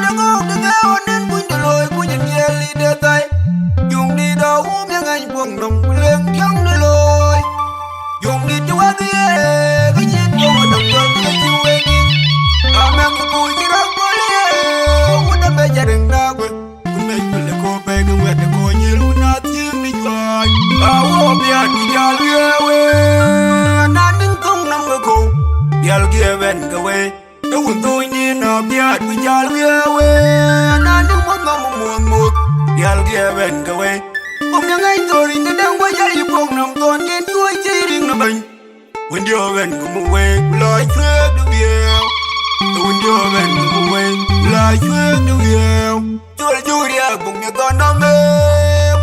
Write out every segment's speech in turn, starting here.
da go da ga onen bun da loy bun ye li de tai yung di da yang ai buông nong leng kyang da loy yung di tu ga ye ga ye do da go da tu we ni amang ku ji ra ko le u da be ja ding na go kun me ku le ko be ga we da ko ni lu na ti ni kai a wo bia ni ja le we na ning kong nam go yal ge ven ga we tôi tôi ni na bia ku ja le we na ning mo ngam mo mo yal ge ven ga we om yang ai to ring da dang wa ja yu pong nam ton gen tuai chi ring na ban when you ven ku mo we lai chue du ye when you ven ku mo we lai chue du ye chua ju dia bung ya ton na me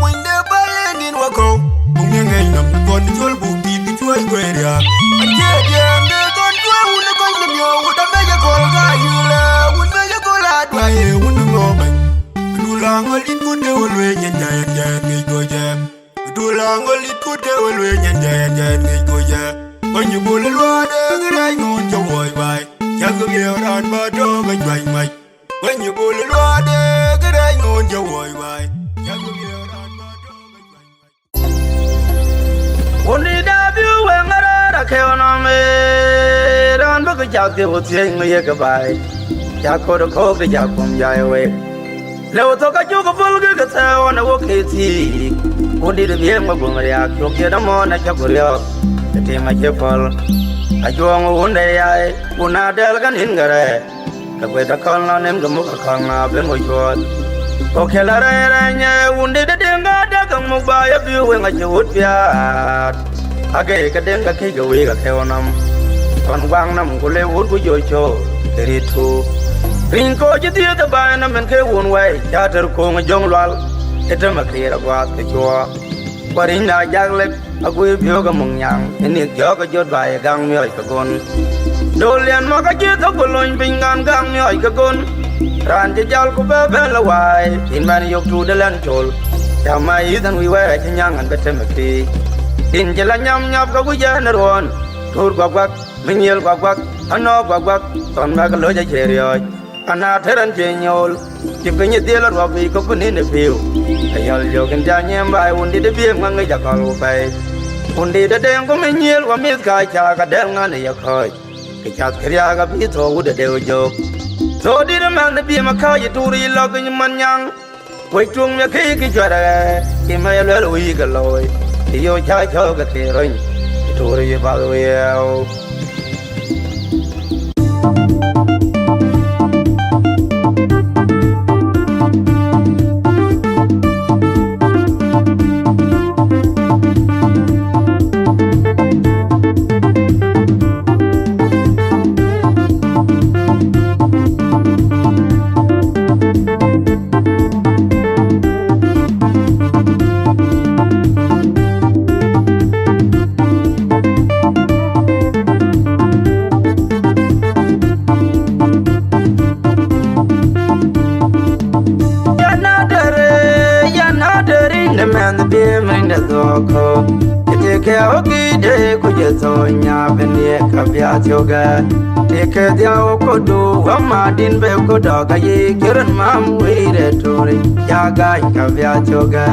mun de ba le nin wa ko bung yang ai nam ton chua bu ti ti chua gwe dia an che dia de ton chua un na kon nam yo u da me ya ko ga yu la un me ya ko la dwa ye un no ban du la ngol in ku de wol we nyen ja ja ngi go ja du la ngol in ku de wol we nyen ja ja ngi go ja when you bull lo de ga ngon cho woi bai cha go ye ran ba do ga bai mai when you bull lo de ga ngon cho woi bai cha go ye ran ba do ga bai mai Oni da biu we ngara da ke ona me ran ba ga ja te ho tie ngi ga bai ja ko do ko ga ja kum ja we le to ka ju ko fol ga ta ona wo ke ti oni de bien ma gung ya ko ke da mo na ja ko yo te ma je fol a ju ngo unde ya una del gan hin gare ka we da kon na nem ga mo ka kan na ben go jo ko ke la re re nya unde de nga da ga mo ba ya biu we nga ju ut ya age ka den ga ke ga we ga ke onam kon wang nam ko le ut ko jo cho ri thu ring ko ji ti da ba na men ke won we ja ter ko nga jong lwal eta ma ke ra wa ke cho parin na jag le agui bio ga mong yang ni jo ga jot ba ya gang mi oi ka gon do lian ma ka ji to ko loin ping gan gang mi oi ka gon ran ji jal ko ba ba la wai in man yok tu de lan chol ya mai dan wi wa chi nyang an bete ma ti in je la nyam nyap ka gu ja na ron tur gwa gwa min yel gwa gwa ano gwa gwa ton ma ka lo ja che ri oi ana theran che nyol chi pe ni de la ro bi ko ni ne piu ayal yo kan ja nyem bai un di de bi ma ngai ja ka lo bai un di de deng ko min yel wa mi ka cha ka del nga ne ya khoi ke cha kriya ga bi tho u de de jo so di de man de bi ma ka yi tu ri lo ke man yang wai chung me ke ki jwa da ki ma ya lo wi ga loi yo cha cho ga te rin tu ri ba lo ya ke ogi de ko je to nya ben ye ka bia tioga de ke dia ko do wa ma din be ko do ga ye kiran mam we de tori ya ga ka bia tioga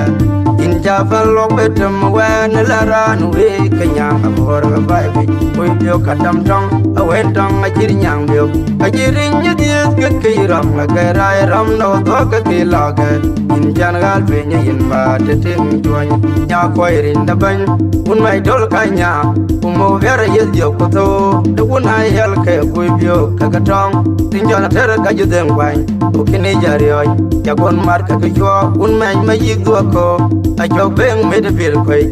in ja fa lo betum wa na la ran we ka nya ka bor ga bai bi we bio ka tam tong a we tong a jir nyang bio a jirin ye dia ke ke ram la ga rai ram no do ka ke la ga in jan gal be nya in ba de tim tuan nya ko irin da ban un mai dol kanya umo vera yes dio koto de un ai hel ke ku bio ka ka tong tin jona ter ka ju den kwai o kini jari oi ya gon mar ka ke jo un mai ma yig do ko a jo beng me de bil koi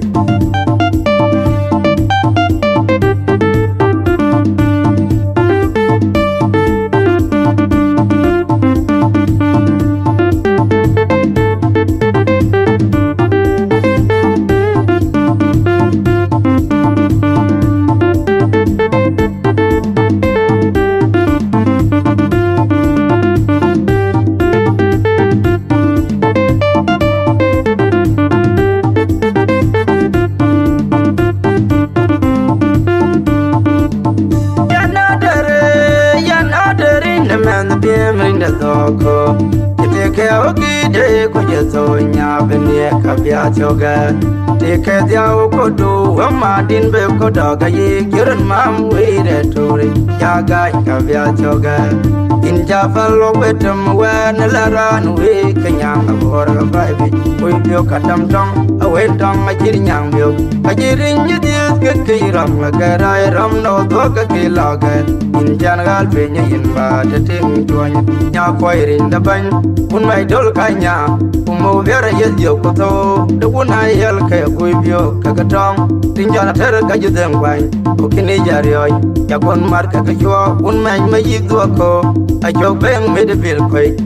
choga Tike diao kodo Wama din be kodoga ye Kiran mam weire tore Yaga kavya choga Inja fallo betum wen laran we Kenyang abora vibe We bio katam tong Awe tong ajir nyang bio Ajirin yudis ke kiram Garai ram no doga kilaga Injan gal penye inba Teting tuanya Nya kwairin daban Un mai dol kanya Umo vera yes yo koto The one I yell kaya kuibyo Kakatong Tinjana ter kajudeng kway Ukini jarioy Yakon mar kakachua Un mai mayik duako Achok beng medipil kway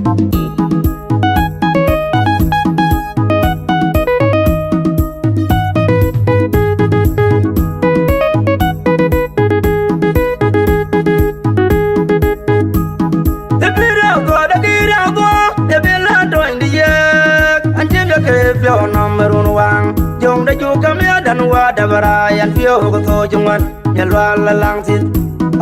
Jong da ju kamya dan wa da barayan pio ko to jungwan nyalwa la lang sit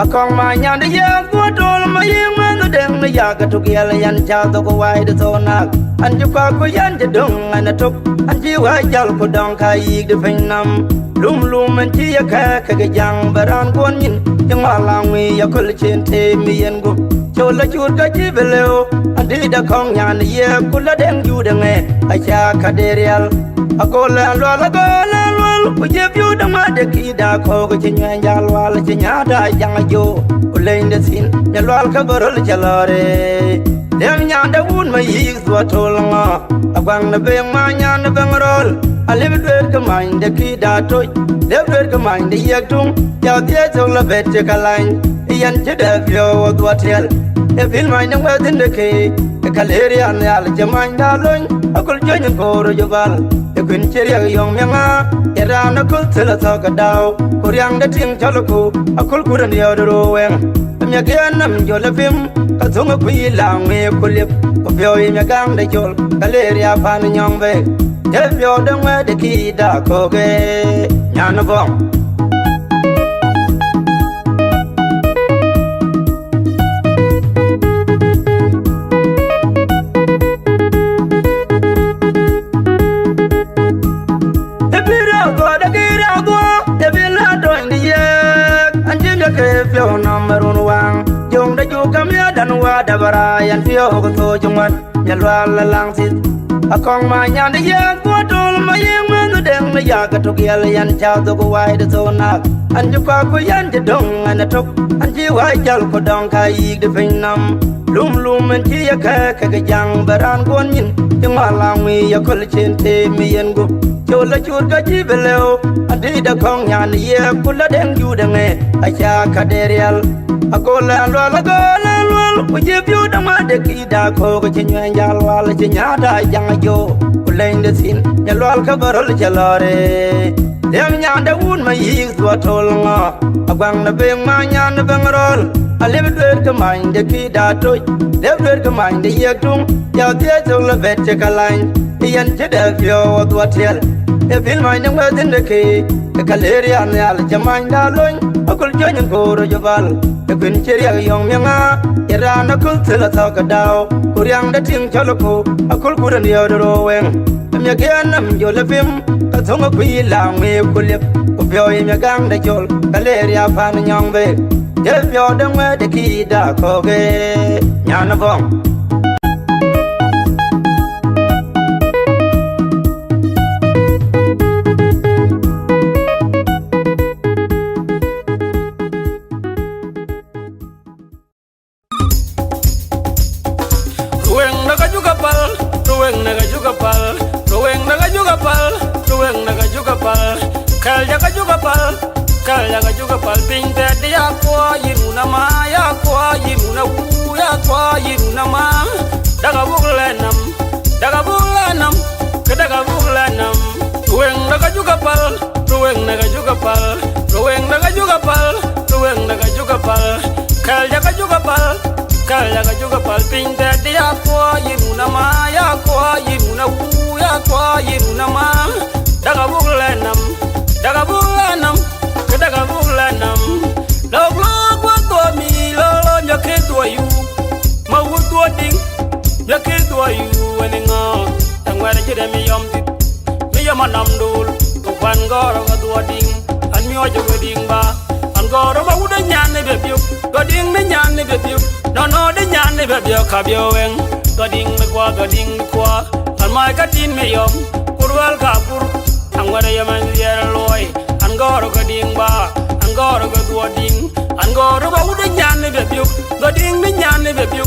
akong ma nyan de ya ko tol ma yeng ma no deng na ya ka tu ya yan cha to ko wai de to nak an ju ka ko yan de dong an tok an ji wa jal ko dong kai de phin nam lum lum an ji ya ka ka ga jang baran kon yin jang ma lang mi ya ko le chen te mi yen go cho la chu ka ji beleo an di da kong nyan ye ku la deng ju de nge a cha ka de real Akola lwal Uje view da ma de ki da ko ko chinya jalwal chinya da jang jo Ulain de sin jalwal ka barol jalare Dem nya da un ma yi zwa tolnga Agwang na beng ma nya na beng rol Alib dwer ka main de ki da toy Leb dwer ka main de yek tung Yaw tie chong la bet che ka lain Iyan che da view wa dwa tel E fil main de wetin de ki Kaleri an yal jamain da loin Akul jonyin koro jobal Kun cheria yong menga era na kul tela ta ka dau kuryang da ting chaloku akul kuran ya do wen mya gen nam jo la fim ka zong ku yi la me kulip ko pyo yi mya gang da jol kaleria pan nyong ve je pyo da ngwe de ki da ko ge nya na bong Jong da ju kamya dan wa da barayan pio ko to jungwan nyalwa la lang sit akong ma nyan de ya ko tol ma yeng ma no deng na ya ka to gel yan cha to ko wai de to nak an ju ka ko yan de dong an tok an ji wa jal ko dong kai de phin nam lum lum an ji ya ka ka ga jang baran gon yin jung ma lang mi ya ko le chen te mi yen go cho la chur ka ji beleo adi da kong nyan ye ku la deng ju de nge a cha ka de real Akola lwal Uje view da ma de ki da ko ko chinya jalwal chinya da jang jo Ulain de sin jalwal ka barol jalare Dem nya da un ma yi zwa tol nga Agwang na beng ma nya na beng rol Alib dwer ka main de ki da toy Leb dwer ka main de yek tung Yaw tie chong la bet che ka lain Iyan che da view wa dwa tel E fil main de ngwa din de ki Kaleri an yal jamain da loin Akul jonyin koro jobal Kun cheria yong menga era na kul tela ta ka dau kuryang da ting chaloku akul kuran yo do wen mya gen nam jo le fim ka thong ku yi la me kulip ku pyo yi mya gang da jol kaleria pan nyong ve je pyo da ngwe de ki da ko ge nya na bong Kal juga pal pinta dia kwa yiruna ma ya kwa yiruna u ya kwa yiruna ma daga buglanam kedaga buglanam tuweng daga juga pal tuweng daga juga pal tuweng daga juga pal tuweng daga juga pal kal jaga juga pal pinta dia kwa yiruna ma ya kwa yiruna u ya kwa yiruna ma daga buglanam kedaga buglanam log wa to mi lo nyake to yu ma wu to ding nyake to yu weninga tangwara jide mi manam dul ko kwan goro ga dua ding an mi ojo ga ding ba an goro ba uda nyan ne be piu ga ding ne nyan ne be piu no de nyan ne be piu ka bio wen ga ding me kwa an mai ka tin me yom kurwal ka pur ang wada yaman yer loy an goro ga ding ba an goro ga dua ding an goro ba uda nyan ne be piu ga ding ne nyan ne be piu